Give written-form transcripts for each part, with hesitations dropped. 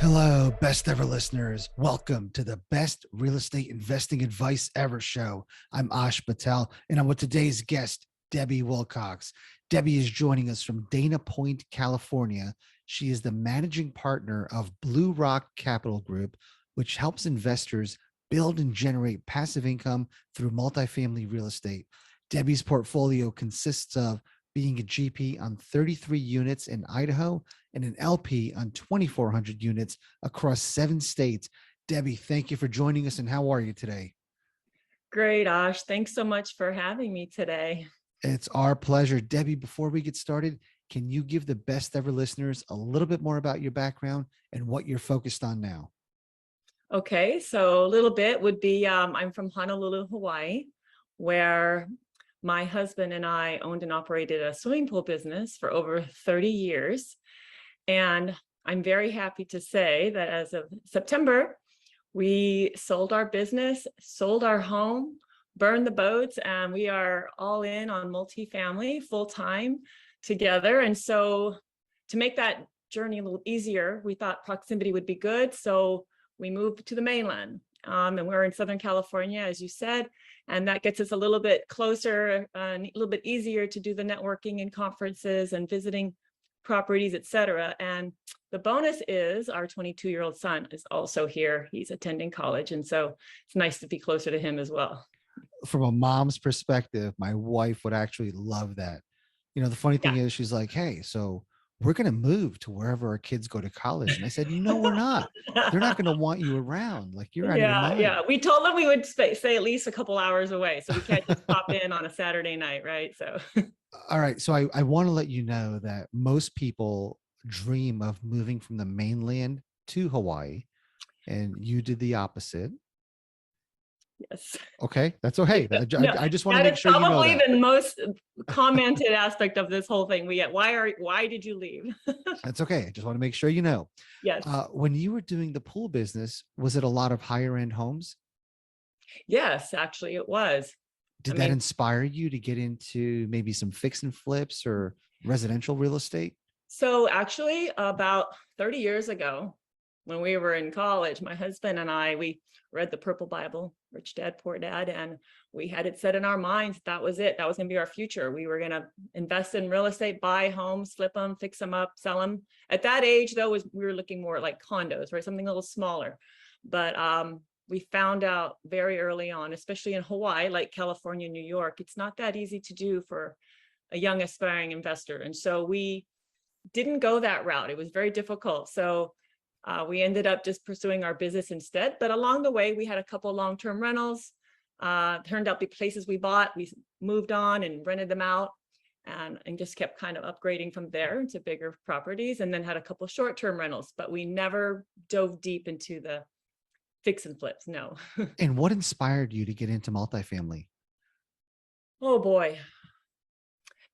Hello, best ever listeners. Welcome to the best real estate investing advice ever show. I'm Ash Patel, and I'm with today's guest, Debbie Wilcox. Debbie is joining us from Dana Point, California. She is the managing partner of Blue Rock Capital Group, which helps investors build and generate passive income through multifamily real estate. Debbie's portfolio consists of being a GP on 33 units in Idaho and an LP on 2,400 units across 7 states. Debbie, thank you for joining us. And how are you today? Great, Ash. Thanks so much for having me today. It's our pleasure. Debbie, before we get started, can you give the best ever listeners a little bit more about your background and what you're focused on now? Okay, so a little bit would be I'm from Honolulu, Hawaii, where my husband and I owned and operated a swimming pool business for over 30 years. And I'm very happy to say that as of September, we sold our business, sold our home, burned the boats, and we are all in on multifamily full-time together. And so to make that journey a little easier, we thought proximity would be good. So we moved to the mainland. And we're in Southern California, as you said, and that gets us a little bit closer, a little bit easier to do the networking and conferences and visiting properties, etc. And the bonus is our 22-year-old son is also here. He's attending college. And so it's nice to be closer to him as well. From a mom's perspective, my wife would actually love that. The funny thing Yeah. is, she's like, hey, so we're going to move to wherever our kids go to college. And I said, no, we're not. They're not going to want you around. Like, you're out of your mind. Yeah. We told them we would stay at least a couple hours away. So we can't just pop in on a Saturday night, right? So. All right. So I want to let you know that most people dream of moving from the mainland to Hawaii, and you did the opposite. Yes. Okay. That's okay. I just want to make sure you know that. That is probably the most commented aspect of this whole thing. Why did you leave? That's okay. I just want to make sure you know. Yes. When you were doing the pool business, was it a lot of higher end homes? Yes, actually it was. Did that inspire you to get into maybe some fix and flips or residential real estate? So actually about 30 years ago, when we were in college, my husband and I, we read the Purple Bible, Rich Dad, Poor Dad, and we had it set in our minds. That was it. That was going to be our future. We were going to invest in real estate, buy homes, flip them, fix them up, sell them. At that age, though, we were looking more like condos, right? Something a little smaller. But we found out very early on, especially in Hawaii, like California, New York, it's not that easy to do for a young aspiring investor. And so we didn't go that route. It was very difficult. So we ended up just pursuing our business instead. But along the way, we had a couple long-term rentals. Turned out the places we bought, we moved on and rented them out and just kept kind of upgrading from there into bigger properties, and then had a couple short-term rentals. But we never dove deep into the fix and flips. No. And what inspired you to get into multifamily? Oh boy.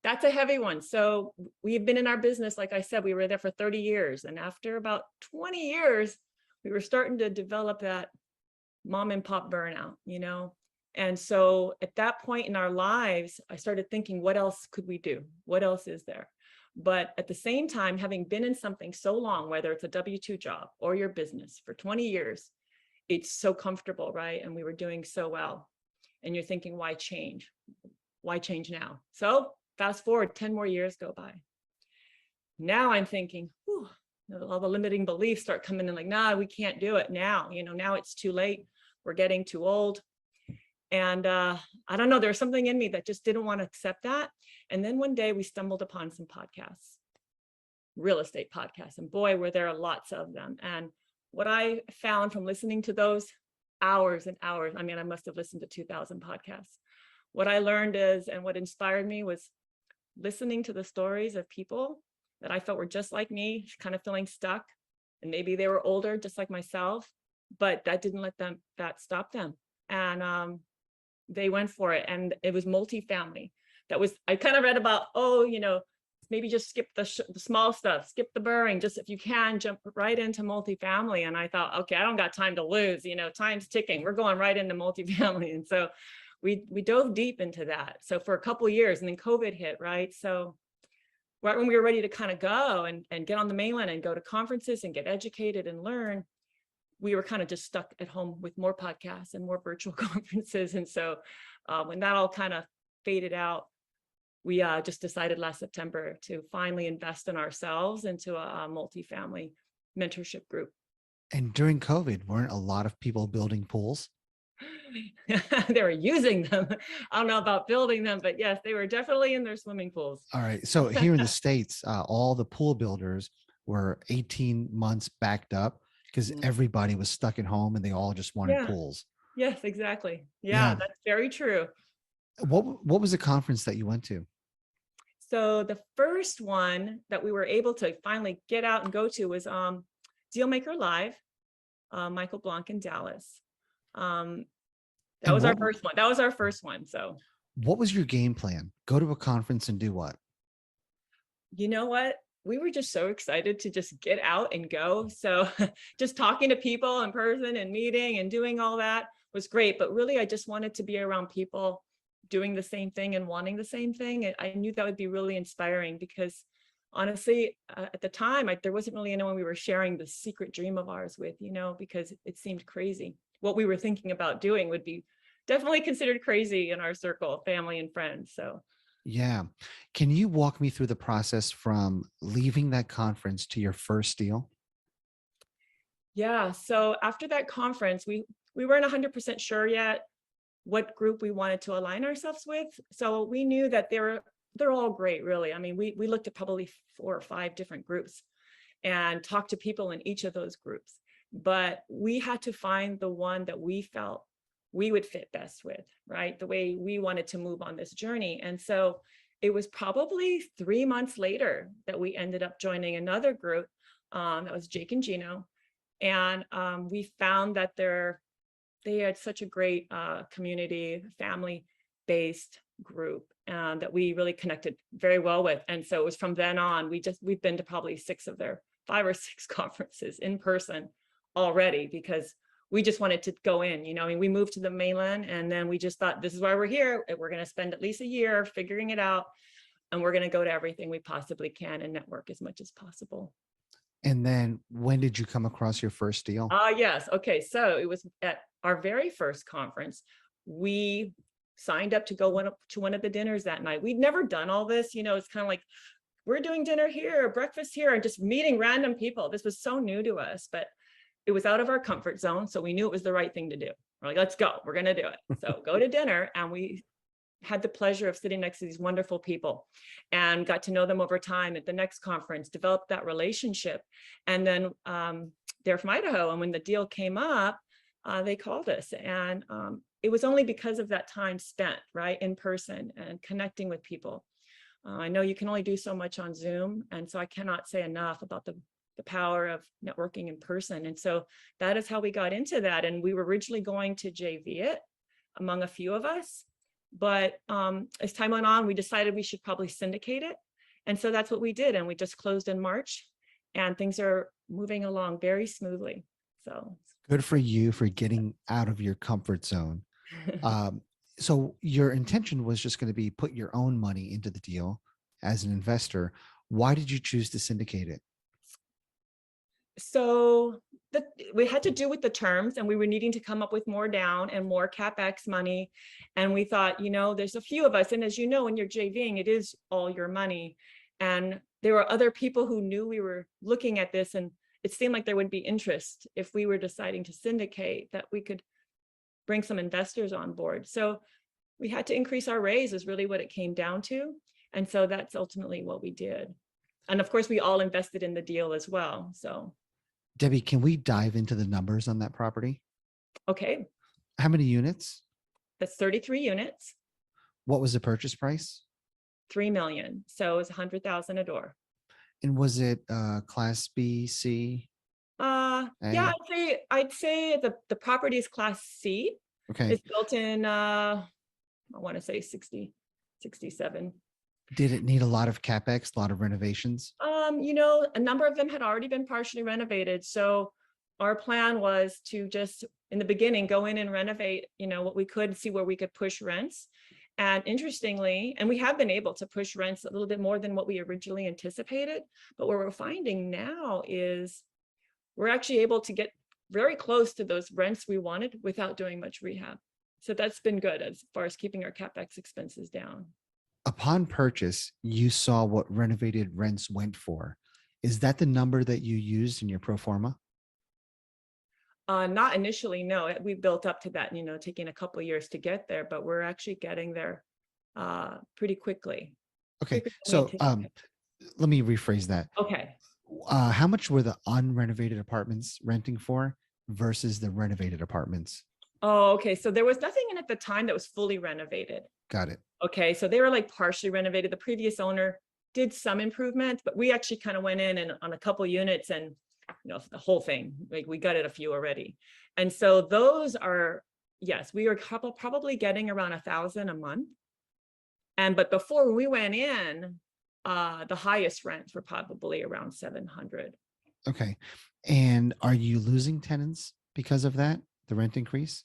That's a heavy one. So we've been in our business, like I said, we were there for 30 years. And after about 20 years, we were starting to develop that mom and pop burnout, And so at that point in our lives, I started thinking, what else could we do? What else is there? But at the same time, having been in something so long, whether it's a W-2 job or your business for 20 years, it's so comfortable, right? And we were doing so well. And you're thinking, why change? Why change now? So fast forward, 10 more years go by. Now I'm thinking, whew, all the limiting beliefs start coming in like, nah, we can't do it now. Now it's too late. We're getting too old. And I don't know, there's something in me that just didn't want to accept that. And then one day we stumbled upon some podcasts, real estate podcasts. And boy, were there lots of them. And what I found from listening to those hours and hours, I must have listened to 2,000 podcasts. What I learned is, and what inspired me was listening to the stories of people that I felt were just like me, kind of feeling stuck. And maybe they were older, just like myself, but that didn't let that stop them. And they went for it. And it was multifamily. I kind of read about, maybe just skip the small stuff, skip the burring, just if you can jump right into multifamily. And I thought, okay, I don't got time to lose, time's ticking. We're going right into multifamily. And so we dove deep into that. So for a couple of years, and then COVID hit, right? So right when we were ready to kind of go and get on the mainland and go to conferences and get educated and learn, we were kind of just stuck at home with more podcasts and more virtual conferences. And so when that all kind of faded out, we just decided last September to finally invest in ourselves into a multifamily mentorship group. And during COVID, weren't a lot of people building pools? They were using them. I don't know about building them, but yes, they were definitely in their swimming pools. All right. So here in the States, all the pool builders were 18 months backed up because Mm. everybody was stuck at home and they all just wanted Yeah. pools. Yes, exactly. Yeah, Yeah. that's very true. What was the conference that you went to? So the first one that we were able to finally get out and go to was Dealmaker Live, Michael Blanc in Dallas. That And was our first one. That was our first one. So what was your game plan? Go to a conference and do what? you know what? We were just so excited to just get out and go. So just talking to people in person and meeting and doing all that was great. But really, I just wanted to be around people doing the same thing and wanting the same thing. And I knew that would be really inspiring because honestly, at the time, there wasn't really anyone we were sharing the secret dream of ours with, because it seemed crazy. What we were thinking about doing would be definitely considered crazy in our circle, family and friends. So Yeah. Can you walk me through the process from leaving that conference to your first deal? yeah, so after that conference, we weren't 100% sure yet what group we wanted to align ourselves with. So we knew that they're all great, really. I mean, we looked at probably 4 or 5 different groups and talked to people in each of those groups. But we had to find the one that we felt we would fit best with, right? The way we wanted to move on this journey. And so it was probably 3 months later that we ended up joining another group that was Jake and Gino. And we found that they had such a great community, family-based group that we really connected very well with. And so it was from then on, we've been to probably 5 or 6 conferences in person already because we just wanted to go in, I mean, we moved to the mainland and then we just thought, this is why we're here. We're going to spend at least a year figuring it out. And we're going to go to everything we possibly can and network as much as possible. And then when did you come across your first deal? Yes. Okay. So it was at our very first conference. We signed up to go to one of the dinners that night. We'd never done all this. It's kind of like, we're doing dinner here, breakfast here, and just meeting random people. This was so new to us, but it was out of our comfort zone. So we knew it was the right thing to do. We're like, let's go. We're going to do it. So go to dinner. And we had the pleasure of sitting next to these wonderful people and got to know them over time at the next conference, developed that relationship. And then they're from Idaho. And when the deal came up, they called us. And it was only because of that time spent, right, in person and connecting with people. I know you can only do so much on Zoom. And so I cannot say enough about the power of networking in person. And so that is how we got into that. And we were originally going to JV it among a few of us. But as time went on, we decided we should probably syndicate it. And so that's what we did. And we just closed in March and things are moving along very smoothly. So Good for you for getting out of your comfort zone. So your intention was just going to be put your own money into the deal as an investor. Why did you choose to syndicate it? So we had to do with the terms and we were needing to come up with more down and more CapEx money. And we thought, there's a few of us. And as you know, when you're JVing, it is all your money. And there were other people who knew we were looking at this and it seemed like there would be interest if we were deciding to syndicate that we could bring some investors on board. So we had to increase our raise is really what it came down to. And so that's ultimately what we did. And of course, we all invested in the deal as well. So Debbie, can we dive into the numbers on that property? okay, How many units? that's 33 units, What was the purchase price? 3 million. So it's 100,000 a door. And was it class B, C? Yeah, I'd say the property is class C. Okay. It's built in I want to say 60, 67. Did it need a lot of CapEx, a lot of renovations? A number of them had already been partially renovated. So our plan was to just in the beginning go in and renovate, what we could, see where we could push rents. And interestingly, and we have been able to push rents a little bit more than what we originally anticipated, but what we're finding now is we're actually able to get very close to those rents we wanted without doing much rehab. So that's been good as far as keeping our CapEx expenses down. Upon purchase, you saw what renovated rents went for. Is that the number that you used in your pro forma? Not initially, no. We built up to that, taking a couple of years to get there, but we're actually getting there pretty quickly. Okay. Quicker than we So anticipated. let me rephrase that. Okay. How much were the unrenovated apartments renting for versus the renovated apartments? Oh, okay. So there was nothing in at the time that was fully renovated. Got it. Okay. So they were like partially renovated. The previous owner did some improvements, but we actually kind of went in and on a couple units and the whole thing, like we gutted a few already. And so those are, yes, we were probably getting around 1,000 a month. But before we went in, the highest rents were probably around 700. Okay. And are you losing tenants because of that, the rent increase?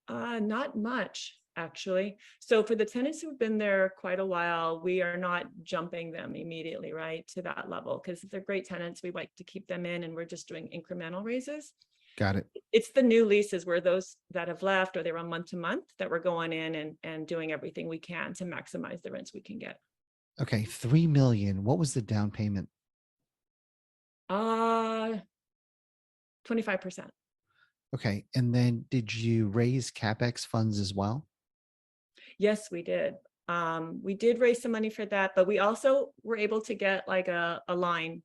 Not much, actually. So for the tenants who've been there quite a while, we are not jumping them immediately, right, to that level, because they're great tenants. We like to keep them in, and we're just doing incremental raises. Got it. It's the new leases where those that have left or they're on month to month that we're going in and doing everything we can to maximize the rents we can get. Okay. 3 million. What was the down payment? 25%. Okay. And then did you raise CapEx funds as well? Yes, we did. We did raise some money for that, but we also were able to get like a line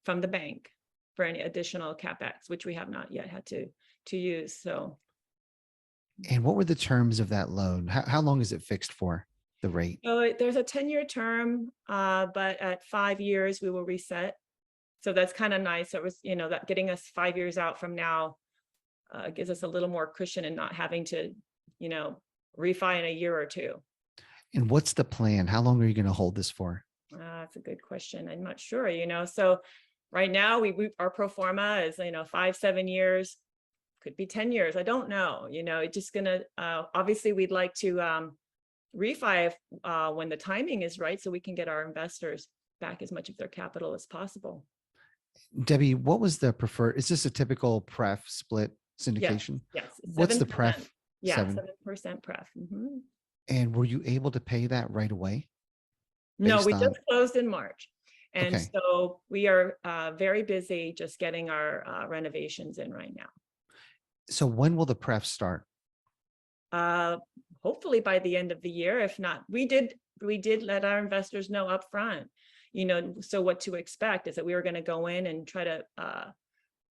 from the bank for any additional CapEx, which we have not yet had to use. So And what were the terms of that loan? How long is it fixed for, the rate? there's a 10-year term, but at 5 years we will reset. So that's kind of nice. It was, that getting us 5 years out from now gives us a little more cushion and not having to, refi in a year or two. And what's the plan? How long are you going to hold this for? That's a good question. I'm not sure, so right now our pro forma is, 5-7 years, could be 10 years. I don't know, it's just gonna, obviously we'd like to refi when the timing is right, so we can get our investors back as much of their capital as possible. Debbie, what was the preferred? Is this a typical pref split syndication? Yes. What's the 7%. pref? Yeah, 7. 7% pref. Mhm. And were you able to pay that right away? No, Based we on, just closed in March. And okay. so we are very busy just getting our renovations in right now. So when will the pref start? Hopefully by the end of the year. If not, we did let our investors know up front, so what to expect is that we were going to go in and try to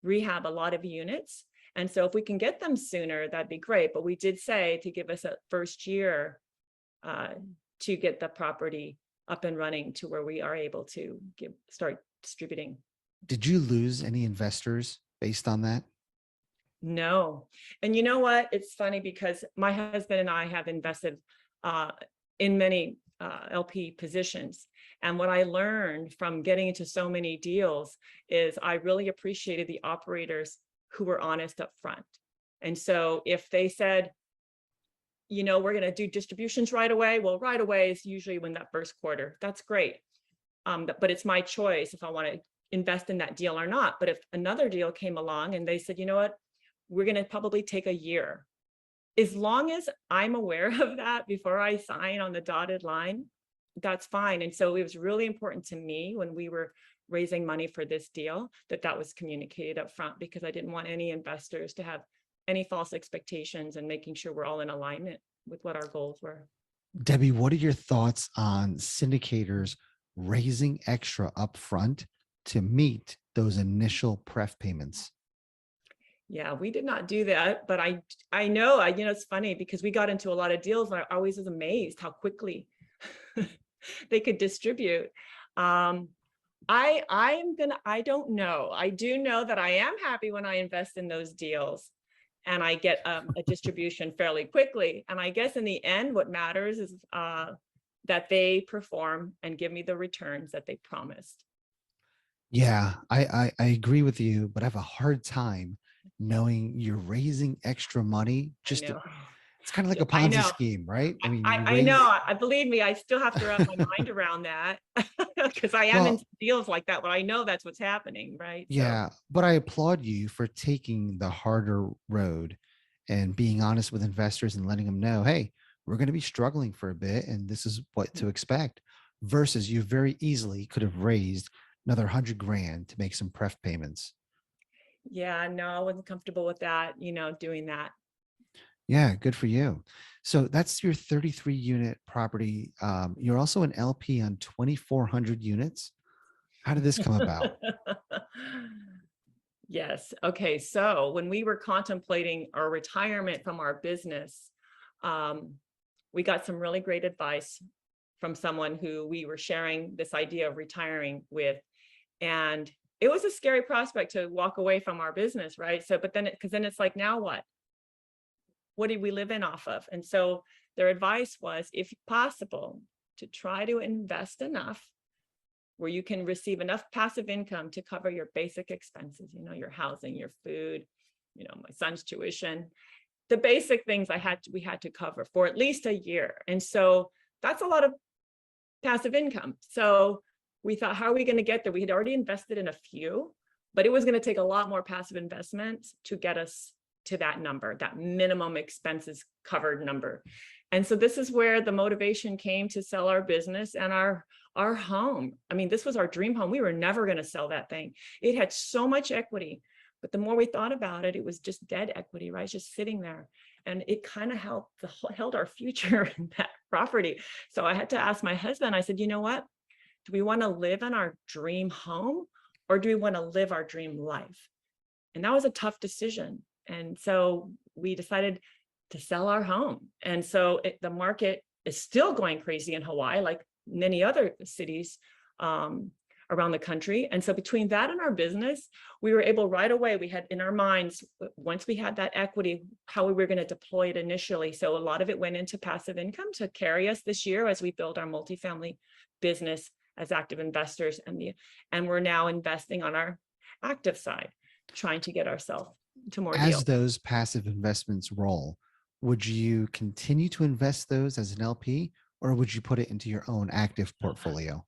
rehab a lot of units. And so if we can get them sooner, that'd be great. But we did say to give us a first year to get the property up and running to where we are able to start distributing. Did you lose any investors based on that? No. And you know what? It's funny because my husband and I have invested in many LP positions. And what I learned from getting into so many deals is I really appreciated the operators who were honest up front. And so if they said, we're going to do distributions right away. Well, right away is usually when that first quarter. That's great. But it's my choice if I want to invest in that deal or not. But if another deal came along and they said, you know what, we're going to probably take a year. As long as I'm aware of that before I sign on the dotted line, that's fine. And so it was really important to me when we were raising money for this deal that was communicated up front, because I didn't want any investors to have any false expectations, and making sure we're all in alignment with what our goals were. Debbie, what are your thoughts on syndicators raising extra upfront to meet those initial pref payments? Yeah, we did not do that, but I know, it's funny because we got into a lot of deals and I always was amazed how quickly they could distribute. I don't know. I do know that I am happy when I invest in those deals and I get a distribution fairly quickly. And I guess in the end, what matters is that they perform and give me the returns that they promised. Yeah, I agree with you, but I have a hard time knowing you're raising extra money I know. It's kind of like a I Ponzi know. scheme, right? I mean, you I know. raise, I believe me, I still have to wrap my mind around that because I am well, into deals like that, but I know that's what's happening, right? So yeah, but I applaud you for taking the harder road and being honest with investors and letting them know, hey, we're going to be struggling for a bit and this is what to expect. Versus you very easily could have raised another 100 grand to make some pref payments. yeah, no, I wasn't comfortable with that, doing that. Yeah, good for you. So that's your 33 unit property. You're also an LP on 2,400 units. How did this come about? Yes. Okay. So when we were contemplating our retirement from our business, um, we got some really great advice from someone who we were sharing this idea of retiring with. And it was a scary prospect to walk away from our business, right? So, but then, because then it's like, now what? What did we live in off of? And so their advice was, if possible, to try to invest enough where you can receive enough passive income to cover your basic expenses, your housing, your food, my son's tuition, the basic things we had to cover for at least a year. And so that's a lot of passive income. So we thought, how are we going to get there? We had already invested in a few, but it was going to take a lot more passive investments to get us to that number, that minimum expenses covered number. And so this is where the motivation came to sell our business and our home. I mean, this was our dream home. We were never going to sell that thing. It had so much equity, but the more we thought about it, it was just dead equity, right? Just sitting there. And it kind of held our future in that property. So I had to ask my husband, I said, you know what? Do we want to live in our dream home or do we want to live our dream life? And that was a tough decision. And so we decided to sell our home. And so the market is still going crazy in Hawaii, like many other cities around the country. And so between that and our business, we were able right away, we had in our minds, once we had that equity, how we were going to deploy it initially. So a lot of it went into passive income to carry us this year as we build our multifamily business as active investors. And we're now investing on our active side, trying to get ourselves to more As deals. those passive investments roll, would you continue to invest those as an LP or would you put it into your own active portfolio?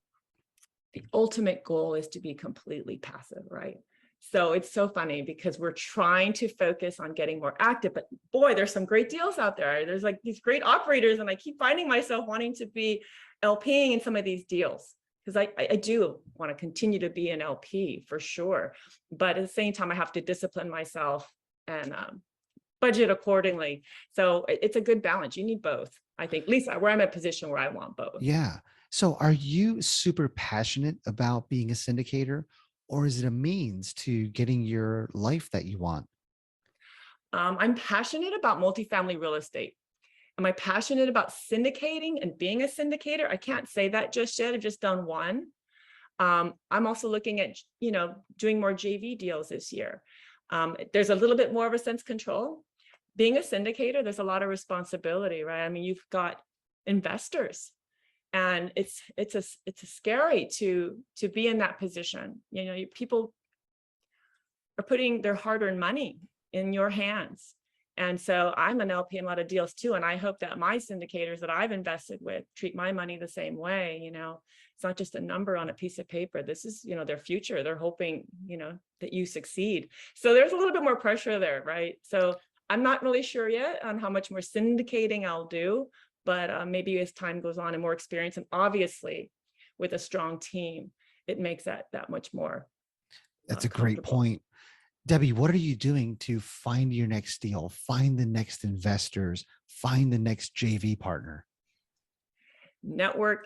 The ultimate goal is to be completely passive, right? So it's so funny because we're trying to focus on getting more active, but boy, there's some great deals out there. There's like these great operators, and I keep finding myself wanting to be LPing in some of these deals because I do want to continue to be an LP for sure. But at the same time, I have to discipline myself and budget accordingly. So it's a good balance. You need both. I think, at least where I'm in a position where I want both. Yeah. So are you super passionate about being a syndicator or is it a means to getting your life that you want? I'm passionate about multifamily real estate. Am I passionate about syndicating and being a syndicator? I can't say that just yet. I've just done one. I'm also looking at, doing more JV deals this year. There's a little bit more of a sense of control. Being a syndicator, there's a lot of responsibility, right? I mean, you've got investors, and it's scary to be in that position. People are putting their hard-earned money in your hands. And so I'm an LP in a lot of deals too. And I hope that my syndicators that I've invested with treat my money the same way. It's not just a number on a piece of paper. This is, their future. They're hoping, that you succeed. So there's a little bit more pressure there, right? So I'm not really sure yet on how much more syndicating I'll do, but maybe as time goes on and more experience, and obviously with a strong team, it makes that much more That's a great comfortable. point. Debbie, what are you doing to find your next deal, find the next investors, find the next JV partner? Network.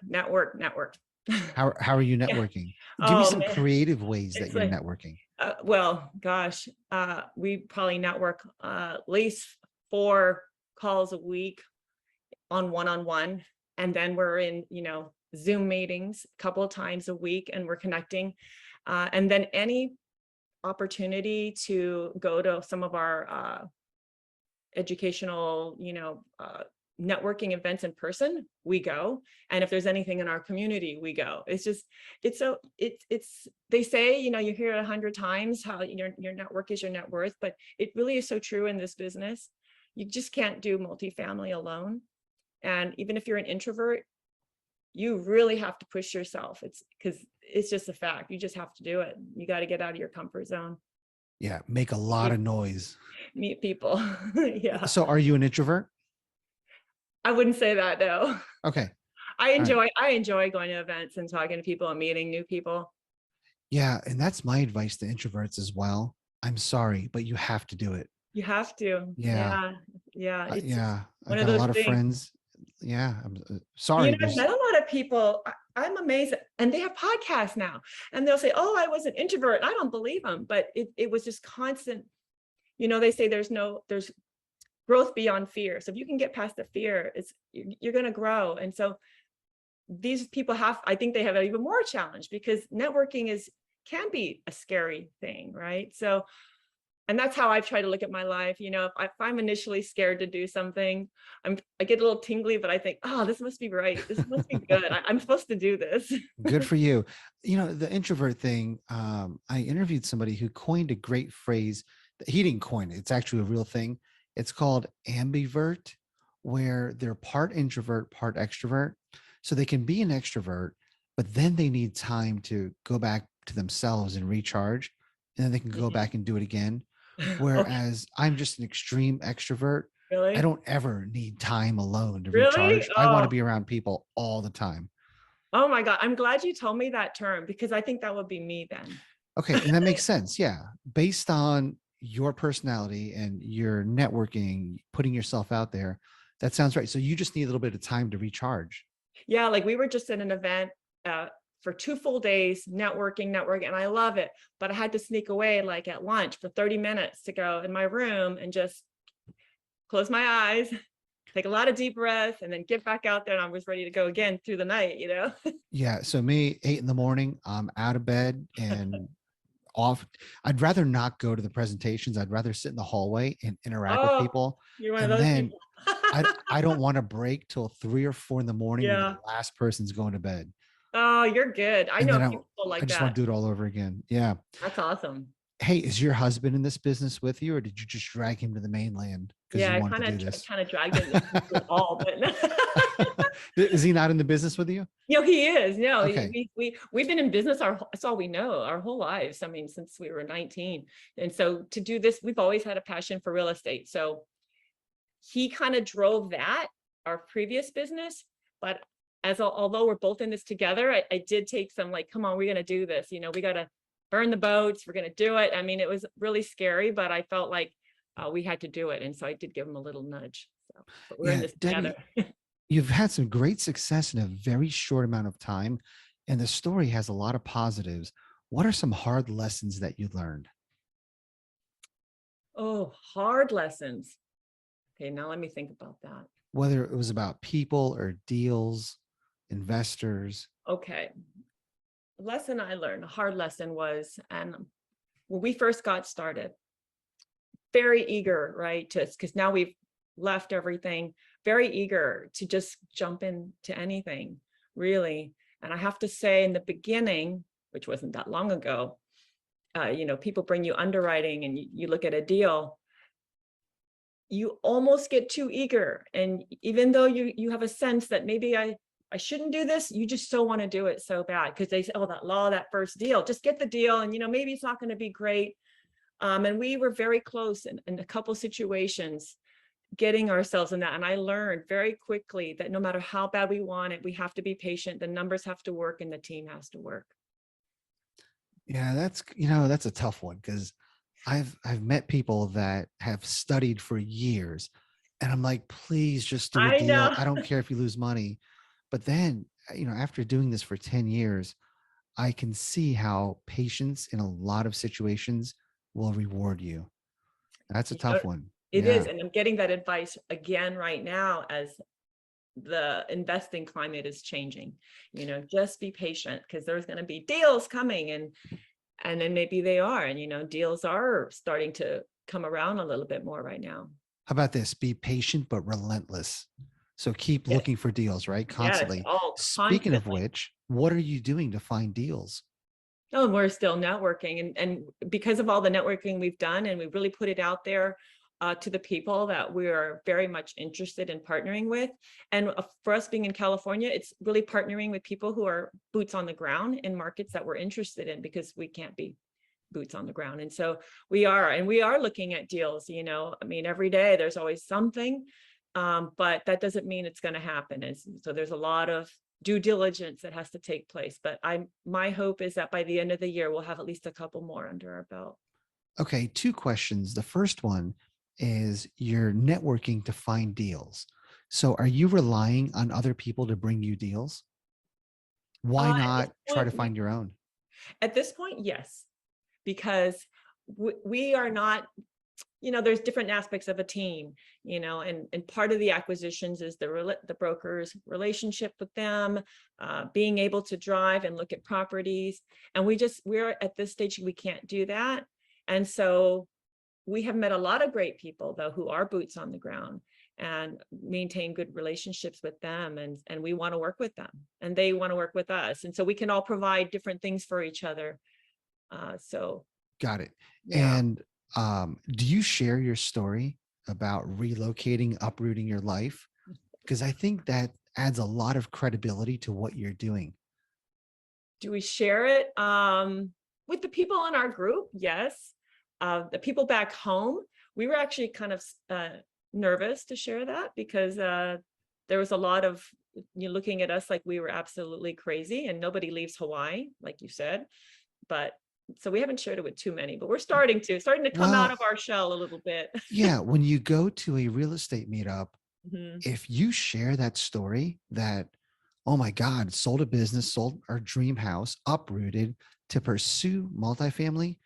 How are you Yeah. networking? Give me Oh some man, creative ways that it's you're like, networking. well, gosh, we probably network at least 4 calls a week on one-on-one, and then we're in, Zoom meetings a couple of times a week, and we're connecting. And then any opportunity to go to some of our educational, networking events in person, we go. And if there's anything in our community, we go. It's they say, you hear it 100 times how your network is your net worth, but it really is so true in this business. you just can't do multifamily alone. And even if you're an introvert, you really have to push yourself. It's because it's just a fact. You just have to do it. You got to get out of your comfort zone, Yeah, make a lot of noise. meet people. Yeah. So are you an introvert? I wouldn't say that though. Okay. I All right. enjoy going to events and talking to people and meeting new people. Yeah, and that's my advice to introverts as well. I'm sorry, but you have to do it. You have to. Yeah. Yeah. Yeah. It's just Yeah, I one of got a those lot of things. friends. Yeah, I'm You sorry. know, I've met a lot of people. I'm amazed, and they have podcasts now, and they'll say, "Oh, I was an introvert." I don't believe them, but it was just constant. You know, they say there's growth beyond fear. So if you can get past the fear, you're going to grow. And so these people I think they have an even more challenge because networking can be a scary thing, right? So, and that's how I've tried to look at my life. You know, if I'm initially scared to do something, I get a little tingly, but I think, oh, this must be right. This must be good. I'm supposed to do this. Good for you. You know, the introvert thing, I interviewed somebody who coined a great phrase. He didn't coin it. It's actually a real thing. It's called ambivert, where they're part introvert, part extrovert. So they can be an extrovert, but then they need time to go back to themselves and recharge. And then they can go back and do it again. Okay, Whereas I'm just an extreme extrovert. I really? don't ever need time alone to Really? recharge. I want to Oh, be around people all the time. oh my God. I'm glad you told me that term because I think that would be me then. Okay, and that makes sense. Yeah. Based on your personality and your networking, putting yourself out there, that sounds right. So you just need a little bit of time to recharge. Yeah, like we were just at an event for 2 full days, networking, and I love it. But I had to sneak away like at lunch for 30 minutes to go in my room and just close my eyes, take a lot of deep breaths, and then get back out there. And I was ready to go again through the night, you know? Yeah. So me, 8 in the morning, I'm out of bed and off. I'd rather not go to the presentations. I'd rather sit in the hallway and interact with Oh, people. you're one of And those then people. I don't want to break till 3 or 4 in the morning when the Yeah. last person's going to bed. Oh, you're good. I And know then people I like just want that. to do it all over again. Yeah. That's awesome. Hey, is your husband in this business with you, or did you just drag him to the mainland because Yeah, you I wanted to kind do of this? kind of dragged him into it all, but Is he not in the business with you? you know, he is. No, Okay. we've been in business that's all we know, our whole lives. I mean, since we were 19. And so to do this, we've always had a passion for real estate. So he kind of drove that, our previous business. But although we're both in this together, I did take some like, come on, we're gonna do this. You know, we gotta burn the boats, we're gonna do it. I mean, it was really scary, but I felt like we had to do it. And so I did give him a little nudge. So, but we're in Yeah, this together. Debbie, you've had some great success in a very short amount of time, and the story has a lot of positives. What are some hard lessons that you learned? Oh, hard lessons. Okay, now let me think about that. Whether it was about people or deals, investors. Okay. Lesson I learned, a hard lesson was, and when we first got started, very eager, right? Because now we've left everything, very eager to just jump into anything, really. And I have to say, in the beginning, which wasn't that long ago, you know, people bring you underwriting and you look at a deal, you almost get too eager. And even though you have a sense that maybe I shouldn't do this, you just so want to do it so bad because they say, oh, that law, that first deal, just get the deal. And, you know, maybe it's not going to be great. And we were very close in a couple situations getting ourselves in that. And I learned very quickly that no matter how bad we want it, we have to be patient. The numbers have to work and the team has to work. Yeah, that's a tough one because I've met people that have studied for years, and I'm like, please just do a I deal. know. I don't care if you lose money. But then, after doing this for 10 years, I can see how patience in a lot of situations will reward you. That's a You know, tough one. it is. Yeah. And I'm getting that advice again right now as the investing climate is changing. You know, just be patient because there's going to be deals coming and then maybe they are. And, you know, deals are starting to come around a little bit more right now. How about this? Be patient but relentless. So keep Yeah. looking for deals, right? Yes. Constantly. Oh, Speaking of constantly. which, what are you doing to find deals? Oh, and we're still networking. And because of all the networking we've done and we really put it out there, to the people that we are very much interested in partnering with. And for us being in California, it's really partnering with people who are boots on the ground in markets that we're interested in, because we can't be boots on the ground. And so we are looking at deals, I mean, every day there's always something, but that doesn't mean it's going to happen. And so there's a lot of due diligence that has to take place. But my hope is that by the end of the year, we'll have at least a couple more under our belt. Okay, two questions. The first one is you're networking to find deals. So are you relying on other people to bring you deals? Why At this not try to point, find your own? at this point, yes, because we are not, there's different aspects of a team, and part of the acquisitions is the broker's relationship with them, being able to drive and look at properties. And we're at this stage, we can't do that. And so we have met a lot of great people, though, who are boots on the ground and maintain good relationships with them. And we want to work with them and they want to work with us. And so we can all provide different things for each other. Got it. Yeah. And do you share your story about relocating, uprooting your life? Because I think that adds a lot of credibility to what you're doing. Do we share it? With the people in our group? Yes. The people back home, we were actually kind of nervous to share that, because there was a lot of looking at us like we were absolutely crazy, and nobody leaves Hawaii, like you said. But so we haven't shared it with too many, but we're starting to come out of Well, our shell a little bit. yeah, when you go to a real estate meetup, Mhm. if you share that story that, oh my God, sold a business, sold our dream house, uprooted to pursue multifamily,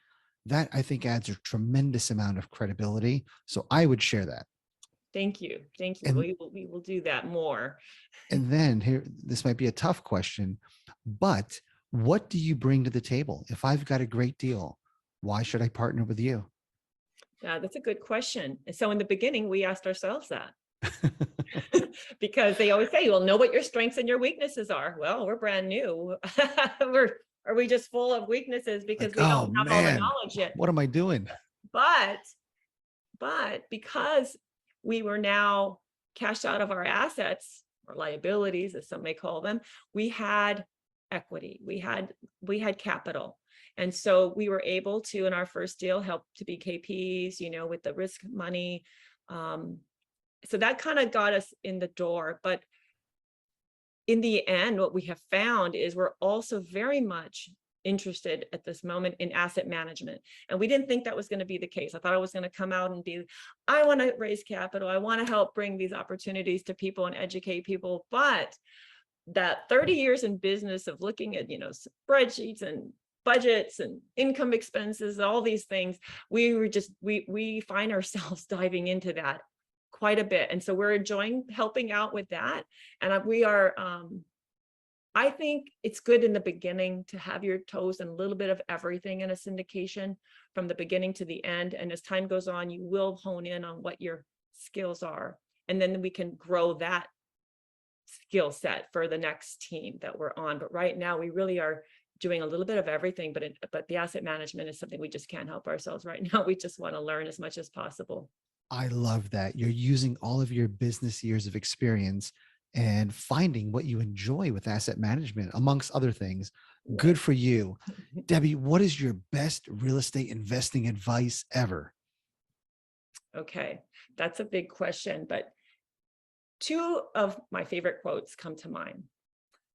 that I think adds a tremendous amount of credibility. So I would share that. Thank you. Thank you. And We will do that more. and then here, this might be a tough question, but what do you bring to the table? If I've got a great deal, why should I partner with you? That's a good question. And so in the beginning, we asked ourselves that. Because they always say, well, know what your strengths and your weaknesses are. Well, we're brand new. Are we just full of weaknesses because Like, we oh don't have all the man, knowledge yet? what am I doing? But because we were now cashed out of our assets or liabilities, as some may call them, we had equity, we had capital. And so we were able to, in our first deal, help to be KPs, with the risk money. So that kind of got us in the door. But in the end, what we have found is we're also very much interested at this moment in asset management. And we didn't think that was going to be the case. I thought I was going to come out and I want to raise capital. I want to help bring these opportunities to people and educate people. But that 30 years in business of looking at, spreadsheets and budgets and income expenses, all these things, we find ourselves diving into that quite a bit. And so we're enjoying helping out with that. And we are, I think it's good in the beginning to have your toes in a little bit of everything in a syndication from the beginning to the end. And as time goes on, you will hone in on what your skills are. And then we can grow that skill set for the next team that we're on. But right now we really are doing a little bit of everything, but the asset management is something we just can't help ourselves right now. We just want to learn as much as possible. I love that you're using all of your business years of experience and finding what you enjoy with asset management, amongst other things. Good Right. for you. Debbie, what is your best real estate investing advice ever? Okay, that's a big question, but two of my favorite quotes come to mind.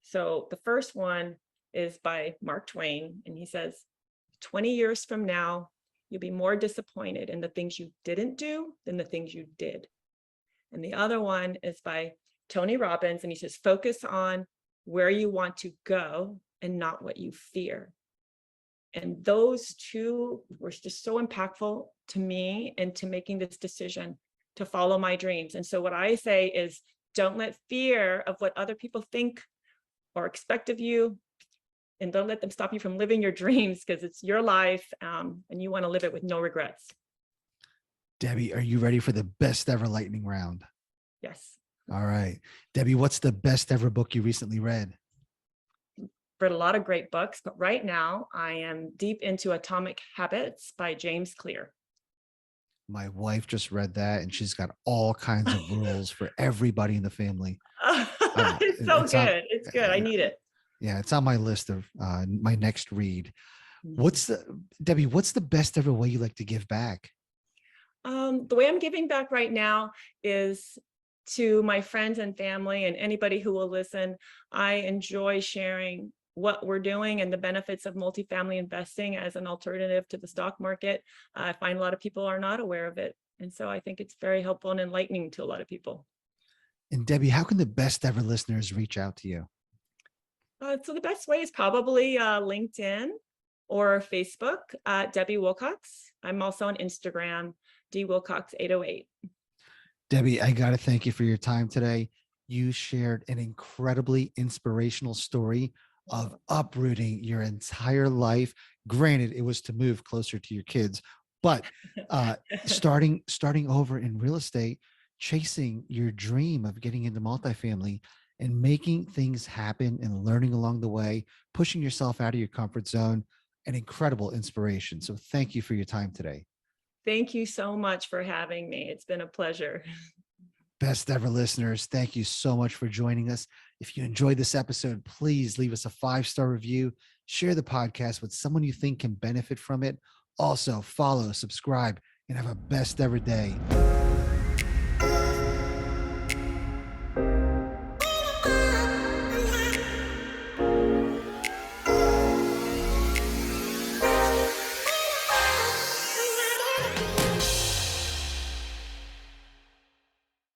So the first one is by Mark Twain, and he says, 20 years from now, you'll be more disappointed in the things you didn't do than the things you did. And the other one is by Tony Robbins, and he says, focus on where you want to go and not what you fear. And those two were just so impactful to me and to making this decision to follow my dreams. And so what I say is, don't let fear of what other people think or expect of you, and don't let them stop you from living your dreams, because it's your life, and you want to live it with no regrets. Debbie, are you ready for the best ever lightning round? Yes. All right. Debbie, what's the best ever book you recently read? Read a lot of great books, but right now I am deep into Atomic Habits by James Clear. My wife just read that and she's got all kinds of rules for everybody in the family. It's so It's on, good. It's good. I need it. yeah, it's on my list of my next read. Mhm. What's the, Debbie, what's the best ever way you like to give back? The way I'm giving back right now is to my friends and family and anybody who will listen. I enjoy sharing what we're doing and the benefits of multifamily investing as an alternative to the stock market. I find a lot of people are not aware of it. And so I think it's very helpful and enlightening to a lot of people. And Debbie, how can the best ever listeners reach out to you? So the best way is probably LinkedIn or Facebook, Debbie Wilcox. I'm also on Instagram, dwilcox808. Debbie, I got to thank you for your time today. You shared an incredibly inspirational story of uprooting your entire life. Granted, it was to move closer to your kids, but starting over in real estate, chasing your dream of getting into multifamily and making things happen and learning along the way, pushing yourself out of your comfort zone, an incredible inspiration. So thank you for your time today. Thank you so much for having me. It's been a pleasure. Best ever listeners, thank you so much for joining us. If you enjoyed this episode, please leave us a 5-star review, share the podcast with someone you think can benefit from it. Also, follow, subscribe, and have a best ever day.